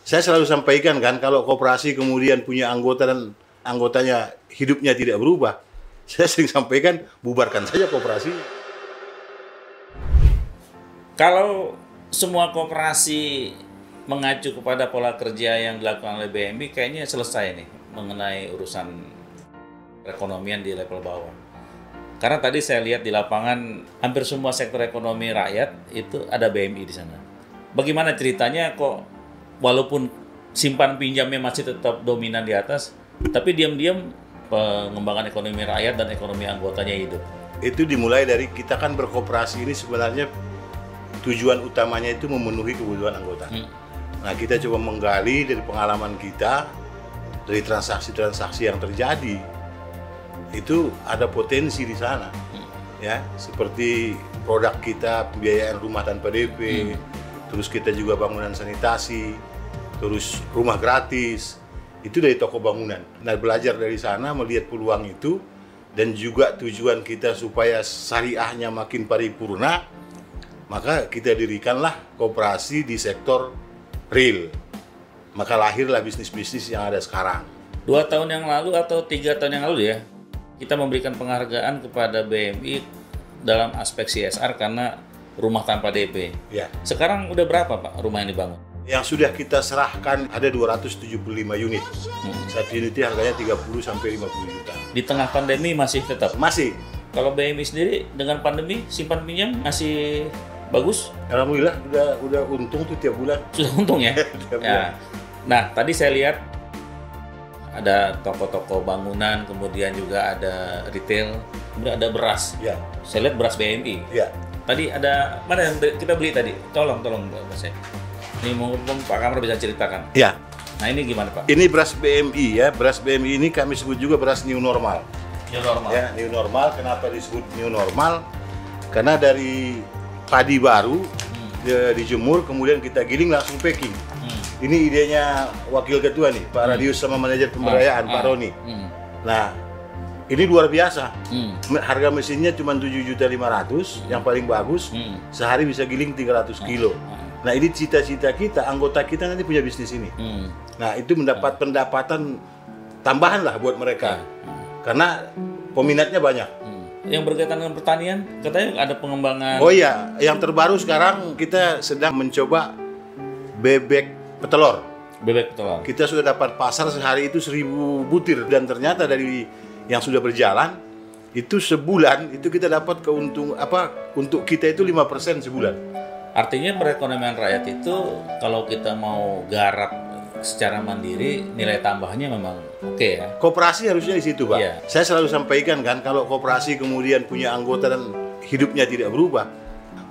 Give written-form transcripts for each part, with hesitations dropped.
Saya selalu sampaikan kan, kalau koperasi kemudian punya anggota dan anggotanya hidupnya tidak berubah, saya sering sampaikan bubarkan saja koperasi. Kalau semua koperasi mengacu kepada pola kerja yang dilakukan oleh BMI, kayaknya selesai nih mengenai urusan perekonomian di level bawah. Karena tadi saya lihat di lapangan hampir semua sektor ekonomi rakyat itu ada BMI di sana. Bagaimana ceritanya kok walaupun simpan pinjamnya masih tetap dominan di atas, tapi diam-diam pengembangan ekonomi rakyat dan ekonomi anggotanya hidup? Itu dimulai dari kita kan berkoperasi ini sebenarnya tujuan utamanya itu memenuhi kebutuhan anggota. Nah, kita coba menggali dari pengalaman kita, dari transaksi-transaksi yang terjadi, itu ada potensi di sana, ya, seperti produk kita pembiayaan rumah tanpa DP, terus kita juga bangunan sanitasi, terus rumah gratis, itu dari toko bangunan. Nah, belajar dari sana, melihat peluang itu, dan juga tujuan kita supaya syariahnya makin paripurna, maka kita dirikanlah koperasi di sektor real. Maka lahirlah bisnis-bisnis yang ada sekarang. 2 tahun yang lalu atau 3 tahun yang lalu ya, kita memberikan penghargaan kepada BMI dalam aspek CSR karena rumah tanpa DP. Ya. Sekarang udah berapa Pak rumah yang dibangun? Yang sudah kita serahkan ada 275 unit. Satu unit harganya 30 sampai 50 juta. Di tengah pandemi masih tetap? Masih. Kalau BMI sendiri dengan pandemi simpan pinjam masih bagus? Alhamdulillah udah untung tuh tiap bulan. Sudah untung ya? Tiap bulan. Nah, tadi saya lihat ada toko-toko bangunan, kemudian juga ada retail, kemudian ada beras. Ya. Saya lihat beras BMI. Ya. Tadi ada, mana yang kita beli tadi? Tolong Pak saya. Ini mungkin Pak Kamar bisa ceritakan. Ya. Nah, ini gimana Pak? Ini beras BMI ya. Beras BMI ini kami sebut juga beras new normal. New normal. Ya, new normal. Kenapa disebut new normal? Karena dari padi baru dijemur, kemudian kita giling langsung packing. Ini idenya wakil ketua nih, Pak Radius sama manajer pemberdayaan Pak Roni. Nah, ini luar biasa. Harga mesinnya cuma 7.500.000, yang paling bagus. Sehari bisa giling 300 kilo. Nah, ini cita-cita kita, anggota kita nanti punya bisnis ini. Nah, itu mendapat pendapatan tambahan lah buat mereka. Karena peminatnya banyak. Yang berkaitan dengan pertanian, katanya ada pengembangan. Oh iya, yang terbaru sekarang kita sedang mencoba bebek petelur. Bebek petelur. Kita sudah dapat pasar sehari itu 1.000 butir, dan ternyata dari yang sudah berjalan itu sebulan itu kita dapat keuntungan untuk kita itu 5% sebulan. Artinya perekonomian rakyat itu kalau kita mau garap secara mandiri, nilai tambahnya memang oke ya. Koperasi harusnya di situ, Pak. Iya. Saya selalu sampaikan kan, kalau koperasi kemudian punya anggota dan hidupnya tidak berubah,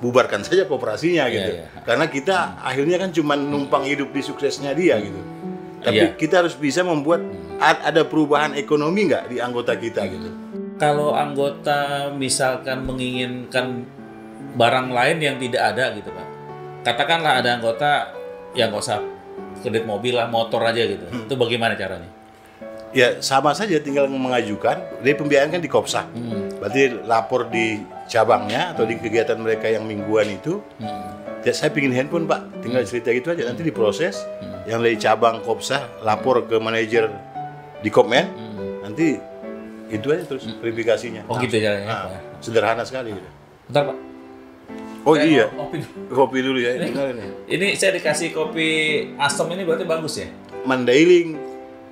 bubarkan saja koperasinya gitu. Iya. Karena kita akhirnya kan cuma numpang hidup di suksesnya dia gitu. Tapi kita harus bisa membuat ada perubahan ekonomi nggak di anggota kita gitu. Kalau anggota misalkan menginginkan barang lain yang tidak ada gitu Pak. Katakanlah ada anggota yang nggak usah kredit mobil lah, motor aja gitu. Itu bagaimana caranya? Ya sama saja, tinggal mengajukan. Dari pembiayaan kan di Kopsa. Berarti lapor di cabangnya atau di kegiatan mereka yang mingguan itu. Ya, saya pingin handphone Pak, tinggal cerita gitu aja, nanti diproses. Yang dari cabang Kopsa lapor ke manajer di Kopmen, nanti itu aja terus verifikasinya. Oh gitu caranya. Sederhana sekali gitu. Bentar Pak. Oh iya, Kopi dulu ya. Ini saya dikasih kopi asam, ini berarti bagus ya? Mandailing,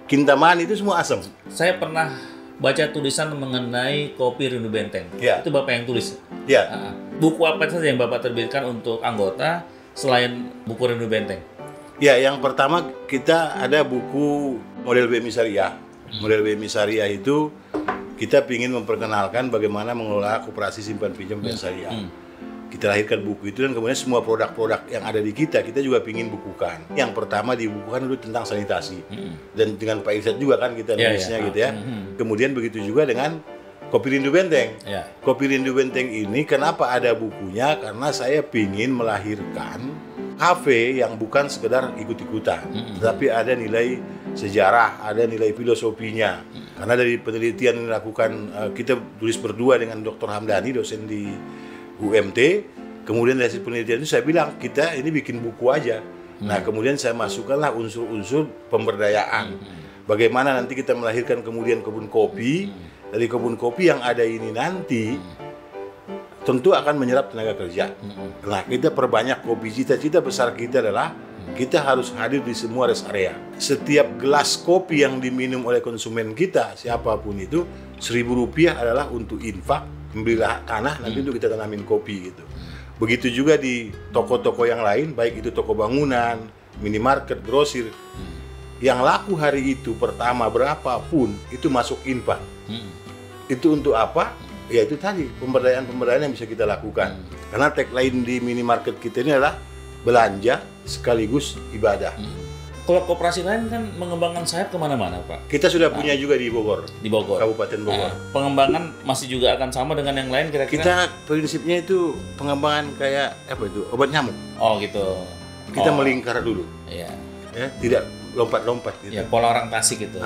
Kintaman itu semua asam. Saya pernah baca tulisan mengenai kopi Rindu Benteng. Ya. Itu Bapak yang tulis? Ya. Buku apa saja yang Bapak terbitkan untuk anggota selain buku Rindu Benteng? Ya, yang pertama kita ada buku model BMI Syariah. Model BMI Syariah itu kita ingin memperkenalkan bagaimana mengelola koperasi simpan pinjam dan syariah. Kita lahirkan buku itu, dan kemudian semua produk-produk yang ada di kita juga ingin bukukan. Yang pertama dibukukan dulu tentang sanitasi. Dan dengan Pak Irsad juga kan kita nulisnya gitu ya. Kemudian begitu juga dengan Kopi Rindu Benteng. Kopi Rindu Benteng ini kenapa ada bukunya? Karena saya ingin melahirkan kafe yang bukan sekedar ikut-ikutan, tapi ada nilai sejarah, ada nilai filosofinya. Karena dari penelitian yang dilakukan, kita tulis berdua dengan Dr. Hamdani, dosen di UMT, kemudian dari penelitian itu saya bilang, kita ini bikin buku aja, Nah, kemudian saya masukkanlah unsur-unsur pemberdayaan. Bagaimana nanti kita melahirkan kemudian kebun kopi. Dari kebun kopi yang ada ini nanti tentu akan menyerap tenaga kerja. Nah, kita perbanyak kopi. Cita-cita besar kita adalah kita harus hadir di semua rest area. Setiap gelas kopi yang diminum oleh konsumen kita, siapapun itu, Rp1.000 adalah untuk infak, membelilah tanah nanti untuk kita tanamin kopi gitu. Begitu juga di toko-toko yang lain, baik itu toko bangunan, minimarket, grosir. Yang laku hari itu pertama berapapun itu masuk infak. Itu untuk apa? Ya itu tadi, pemberdayaan-pemberdayaan yang bisa kita lakukan. Karena tagline di minimarket kita ini adalah belanja sekaligus ibadah. Kalau koperasi lain kan mengembangkan sayap kemana-mana, Pak? Kita sudah punya juga di Bogor. Di Bogor. Kabupaten Bogor. Pengembangan masih juga akan sama dengan yang lain kira-kira? Kita prinsipnya itu pengembangan kayak apa itu? Obat nyamuk. Oh gitu. Kita melingkar dulu. Iya. Ya, tidak lompat-lompat gitu. Ya, pola orang Tasik gitu.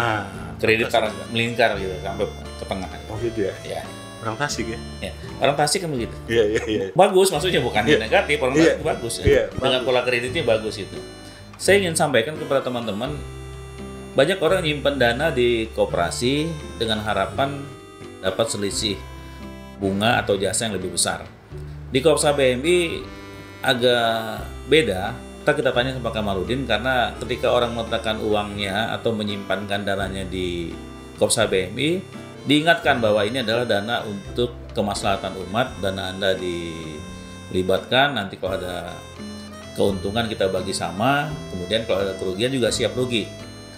Kredit melingkar gitu sampai ke tengah. Oh gitu ya? Iya. Orang Tasik ya? Ya. Orang Tasik kan begitu. Iya. Bagus, maksudnya bukan negatif. Orang Tasik bagus. Iya, dengan pola kreditnya bagus itu. Saya ingin sampaikan kepada teman-teman, banyak orang nyimpen dana di koperasi dengan harapan dapat selisih bunga atau jasa yang lebih besar. Di Kopsa BMI agak beda. Kita tanya sama Kamarudin, karena ketika orang meletakkan uangnya atau menyimpankan dananya di Kopsa BMI, diingatkan bahwa ini adalah dana untuk kemaslahatan umat, dana Anda dilibatkan, nanti kalau ada keuntungan kita bagi sama, kemudian kalau ada kerugian juga siap rugi.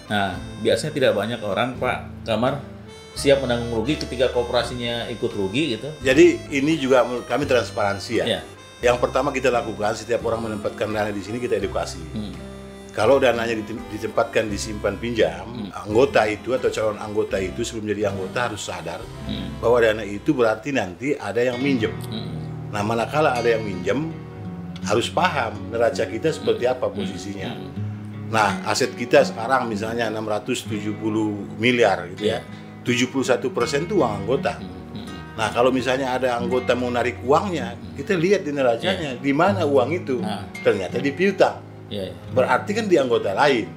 Nah, biasanya tidak banyak orang, Pak Kamar, siap menanggung rugi ketika koperasinya ikut rugi gitu. Jadi ini juga kami transparansi ya. Ya. Yang pertama kita lakukan, setiap orang menempatkan dana di sini kita edukasi. Kalau dananya ditempatkan di simpan pinjam, anggota itu atau calon anggota itu sebelum jadi anggota harus sadar bahwa dana itu berarti nanti ada yang minjem. Nah, manakala ada yang minjem, harus paham neraca kita seperti apa posisinya. Nah, aset kita sekarang misalnya 670 miliar gitu ya. 71% itu uang anggota. Nah, kalau misalnya ada anggota mau narik uangnya, kita lihat di neracanya di mana uang itu. Ternyata di piutang. Berarti kan di anggota lain.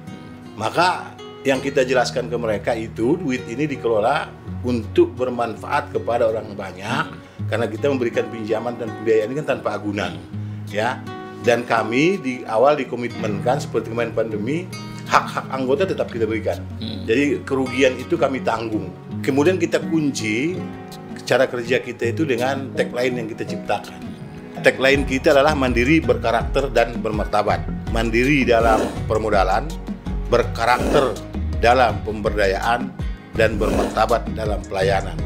Maka yang kita jelaskan ke mereka itu duit ini dikelola untuk bermanfaat kepada orang banyak, karena kita memberikan pinjaman dan pembiayaan ini kan tanpa agunan. Ya, dan kami di awal dikomitmenkan seperti kemarin pandemi, hak-hak anggota tetap kita berikan. Jadi kerugian itu kami tanggung. Kemudian kita kunci cara kerja kita itu dengan tagline yang kita ciptakan. Tagline kita adalah mandiri, berkarakter, dan bermartabat. Mandiri dalam permodalan, berkarakter dalam pemberdayaan, dan bermartabat dalam pelayanan.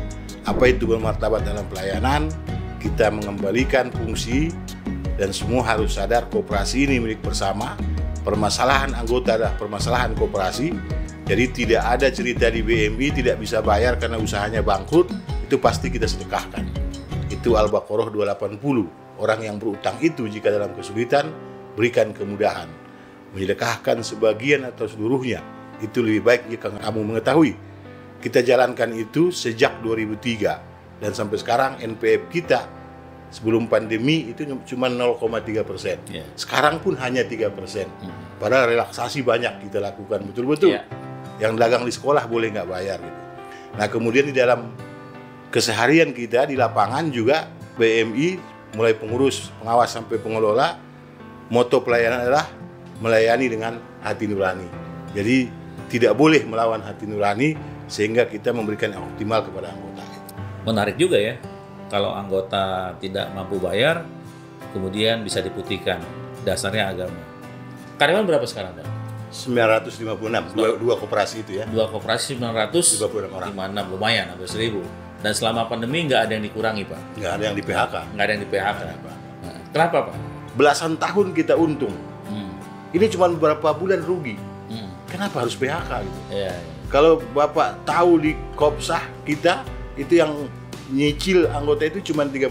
Apa itu bermartabat dalam pelayanan? Kita mengembalikan fungsi, dan semua harus sadar koperasi ini milik bersama. Permasalahan anggota adalah permasalahan koperasi. Jadi tidak ada cerita di BMI tidak bisa bayar karena usahanya bangkrut, itu pasti kita sedekahkan. Itu Al-Baqarah 280. Orang yang berutang itu jika dalam kesulitan, berikan kemudahan. Menyedekahkan sebagian atau seluruhnya, itu lebih baik jika kamu mengetahui. Kita jalankan itu sejak 2003. Dan sampai sekarang NPF kita sebelum pandemi itu cuma 0,3%. Sekarang pun hanya 3%. Padahal relaksasi banyak kita lakukan, betul-betul. Yang dagang di sekolah boleh nggak bayar gitu. Nah, kemudian di dalam keseharian kita di lapangan juga BMI mulai pengurus, pengawas sampai pengelola, moto pelayanan adalah melayani dengan hati nurani. Jadi tidak boleh melawan hati nurani sehingga kita memberikan yang optimal kepada anggota. Menarik juga ya. Kalau anggota tidak mampu bayar, kemudian bisa diputihkan. Dasarnya agama. Karyawan berapa sekarang, Pak? 956, dua koperasi itu ya. Dua koperasi 956 orang. 56, lumayan, hampir 1000. Dan selama pandemi nggak ada yang dikurangi, Pak? Nggak ada yang di PHK. Nggak ada yang di PHK. Nah, kenapa, Pak? Belasan tahun kita untung. Ini cuma beberapa bulan rugi. Kenapa harus PHK gitu? Kalau Bapak tahu di Kopsah kita, itu yang nyicil anggota itu cuma 30%.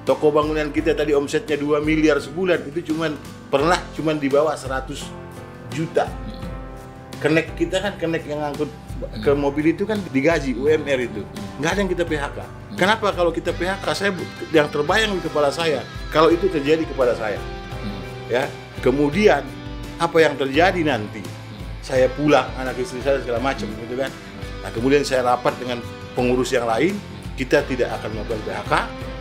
Toko bangunan kita tadi omsetnya 2 miliar sebulan, itu pernah di bawah 100 juta. Connect kita kan, connect yang ngangkut ke mobil itu kan digaji UMR itu. Nggak ada yang kita PHK. Kenapa kalau kita PHK? Yang terbayang di kepala saya, kalau itu terjadi kepada saya. Ya, kemudian apa yang terjadi nanti? Saya pulang, anak istri saya segala macam gitu kan. Nah, kemudian saya rapat dengan pengurus yang lain, kita tidak akan melakukan PHK,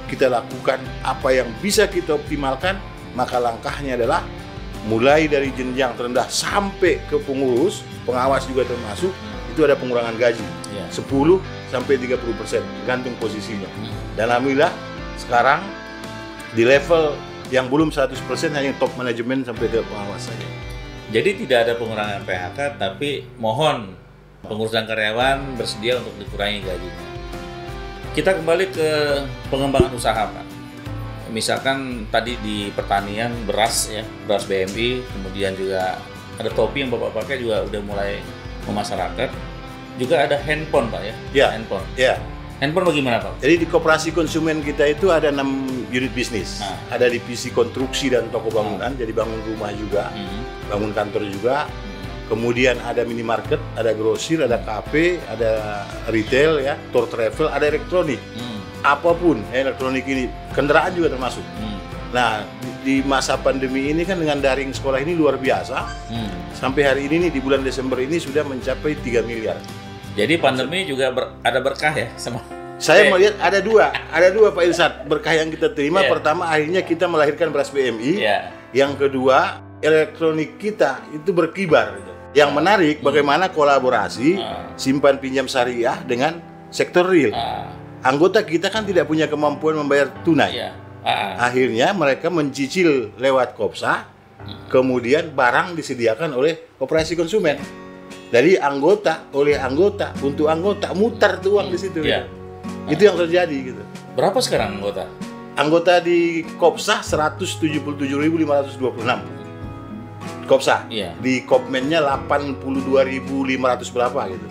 kita lakukan apa yang bisa kita optimalkan, maka langkahnya adalah mulai dari jenjang terendah sampai ke pengurus, pengawas juga termasuk, itu ada pengurangan gaji 10 sampai 30%, tergantung posisinya. Dan alhamdulillah sekarang di level yang belum 100% hanya top manajemen sampai ke pengawas saja. Jadi tidak ada pengurangan PHK, tapi mohon pengurus dan karyawan bersedia untuk dikurangi gajinya. Kita kembali ke pengembangan usaha, Pak. Misalkan tadi di pertanian beras ya, beras BMI, kemudian juga ada topi yang Bapak pakai juga udah mulai memasyarakat. Juga ada handphone, Pak ya? Ya. Handphone. Ya. Handphone bagaimana, Pak? Jadi di koperasi konsumen kita itu ada 6 unit bisnis. Ada divisi konstruksi dan toko bangunan, jadi bangun rumah juga, bangun kantor juga. Kemudian ada minimarket, ada grosir, ada kafe, ada retail ya, tour travel, ada elektronik. Apapun elektronik ini, kendaraan juga termasuk. Nah, di masa pandemi ini kan dengan daring sekolah ini luar biasa. Sampai hari ini nih di bulan Desember ini sudah mencapai 3 miliar. Jadi pandemi juga ada berkah ya sama. Saya melihat ada dua Pak Irsad berkah yang kita terima. Pertama, akhirnya kita melahirkan beras BMI. Yang kedua, elektronik kita itu berkibar. Yang menarik bagaimana kolaborasi simpan pinjam syariah dengan sektor real. Anggota kita kan tidak punya kemampuan membayar tunai. Akhirnya mereka mencicil lewat Kopsa, kemudian barang disediakan oleh koperasi konsumen. Dari anggota, oleh anggota, untuk anggota, mutar tuh uang di situ. Itu yang terjadi gitu. Berapa sekarang anggota? Anggota di Kopsa 177.526. Kopsa. Di Kopmennya 82.500 berapa gitu.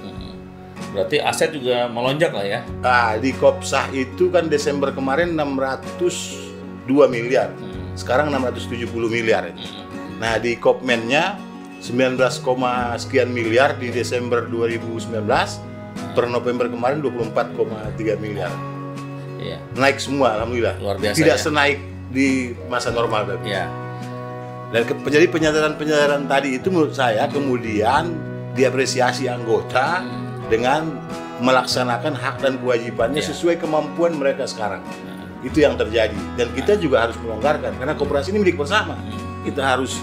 Berarti aset juga melonjak lah ya. Nah, di Kopsa itu kan Desember kemarin 602 miliar. Sekarang 670 miliar. Nah, di Kopmennya 19, sekian miliar di Desember 2019. Per November kemarin 24,3 miliar. Naik semua alhamdulillah. Luar biasa. Tidak senaik di masa normal tadi. Dan jadi penyadaran tadi itu menurut saya kemudian diapresiasi anggota dengan melaksanakan hak dan kewajibannya sesuai kemampuan mereka sekarang. Itu yang terjadi. Dan kita juga harus melonggarkan karena koperasi ini milik bersama. Kita harus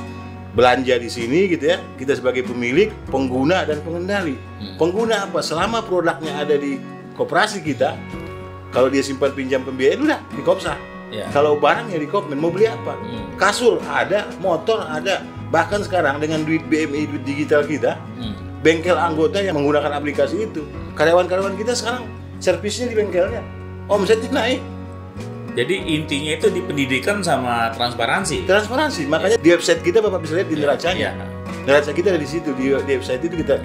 belanja di sini gitu ya. Kita sebagai pemilik, pengguna dan pengendali. Pengguna apa? Selama produknya ada di koperasi kita, kalau dia simpan pinjam pembiayaan udah di Kopsa. Kalau barangnya di Kopmen, mau beli apa? Kasur ada, motor ada. Bahkan sekarang dengan duit BMI, duit digital kita, bengkel anggota yang menggunakan aplikasi itu, karyawan-karyawan kita sekarang servisnya di bengkelnya, omsetnya naik. Jadi intinya itu di pendidikan sama transparansi. Transparansi, makanya di website kita Bapak bisa lihat di neracanya. Neraca kita ada di situ, di website itu kita.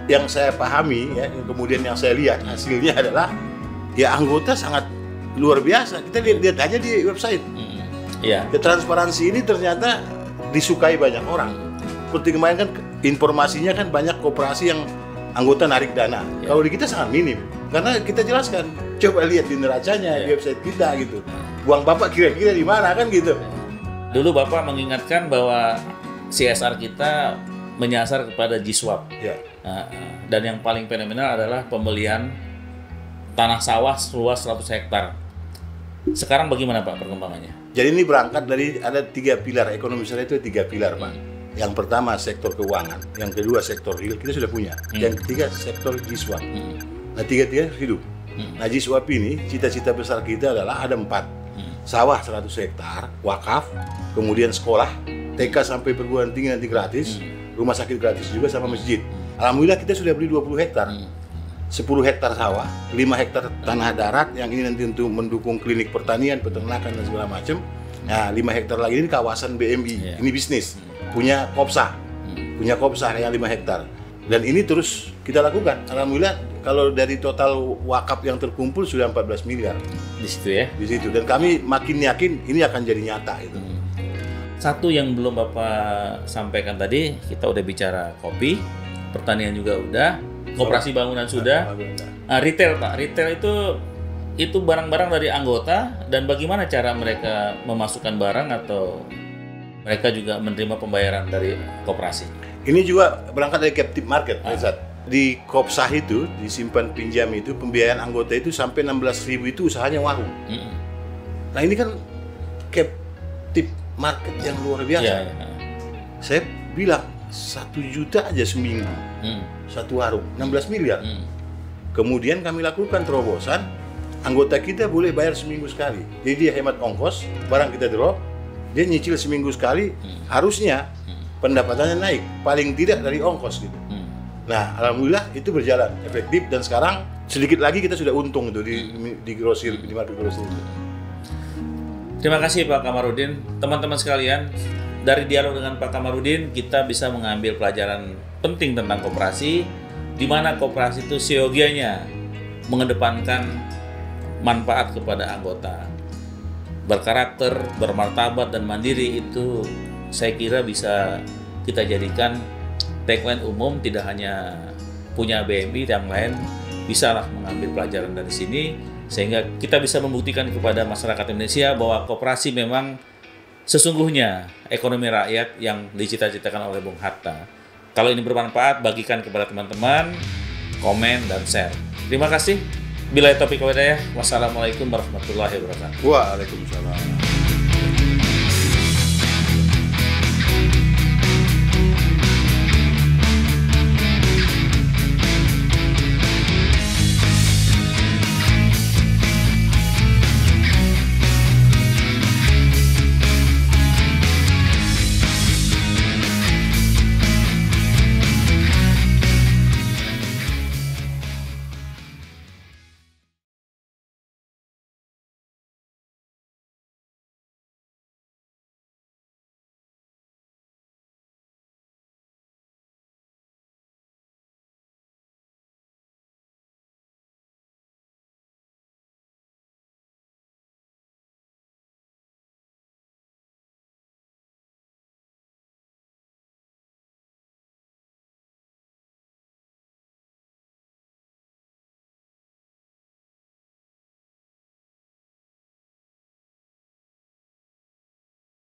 Yang saya pahami ya, kemudian yang saya lihat hasilnya adalah ya anggota sangat luar biasa. Kita lihat aja di website. Transparansi ini ternyata disukai banyak orang. Seperti kemarin kan informasinya kan banyak koperasi yang anggota narik dana. Kalau di kita sangat minim. Karena kita jelaskan, coba lihat di neracanya di website kita gitu. Uang Bapak kira-kira di mana kan gitu. Dulu Bapak mengingatkan bahwa CSR kita menyasar kepada G-Swap. Dan yang paling fenomenal adalah pembelian tanah sawah seluas 100 hektar. Sekarang bagaimana Pak perkembangannya? Jadi ini berangkat dari ada 3 pilar ekonomi syariah itu 3 pilar Pak. Yang pertama sektor keuangan, yang kedua sektor real kita sudah punya, yang ketiga sektor G-Swap. Nah 3 hidup. Nah G-Swap ini cita-cita besar kita adalah ada 4. Sawah 100 hektar, wakaf, kemudian sekolah, TK sampai perguruan tinggi nanti gratis, rumah sakit gratis juga sama masjid. Alhamdulillah kita sudah beli 20 hektar. 10 hektar sawah, 5 hektar tanah darat yang ini nanti untuk mendukung klinik pertanian, peternakan dan segala macam. Nah, 5 hektar lagi ini kawasan BMI, ini bisnis, punya Kopsa yang 5 hektar. Dan ini terus kita lakukan. Alhamdulillah kalau dari total wakaf yang terkumpul sudah 14 miliar. Di situ ya? Di situ. Dan kami makin yakin ini akan jadi nyata itu. Satu yang belum Bapak sampaikan tadi, kita udah bicara kopi, pertanian juga udah, koperasi bangunan sudah. Retail Pak, retail itu barang-barang dari anggota dan bagaimana cara mereka memasukkan barang atau mereka juga menerima pembayaran dari koperasi. Ini juga berangkat dari captive market, Pak Irsad. Di Kopsah itu, di simpan pinjam itu, pembiayaan anggota itu sampai 16.000 itu usahanya warung. Nah ini kan captive market yang luar biasa. Saya bilang 1 juta aja seminggu, satu warung, 16 miliar. Kemudian kami lakukan terobosan, anggota kita boleh bayar seminggu sekali. Jadi dia hemat ongkos, barang kita drop, dia nyicil seminggu sekali, harusnya pendapatannya naik, paling tidak dari ongkos gitu. Nah, alhamdulillah itu berjalan efektif dan sekarang sedikit lagi kita sudah untung itu di grosir, di market grosir. Terima kasih Pak Kamarudin. Teman-teman sekalian, dari dialog dengan Pak Kamarudin kita bisa mengambil pelajaran penting tentang koperasi, di mana koperasi itu seyogianya mengedepankan manfaat kepada anggota. Berkarakter, bermartabat dan mandiri itu saya kira bisa kita jadikan tagline umum, tidak hanya punya BMI, yang lain bisalah mengambil pelajaran dari sini sehingga kita bisa membuktikan kepada masyarakat Indonesia bahwa koperasi memang sesungguhnya ekonomi rakyat yang dicita-citakan oleh Bung Hatta. Kalau ini bermanfaat, bagikan kepada teman-teman, komen dan share. Terima kasih. Billahi taufiq wal hidayah. Wassalamualaikum warahmatullahi wabarakatuh. Waalaikumsalam.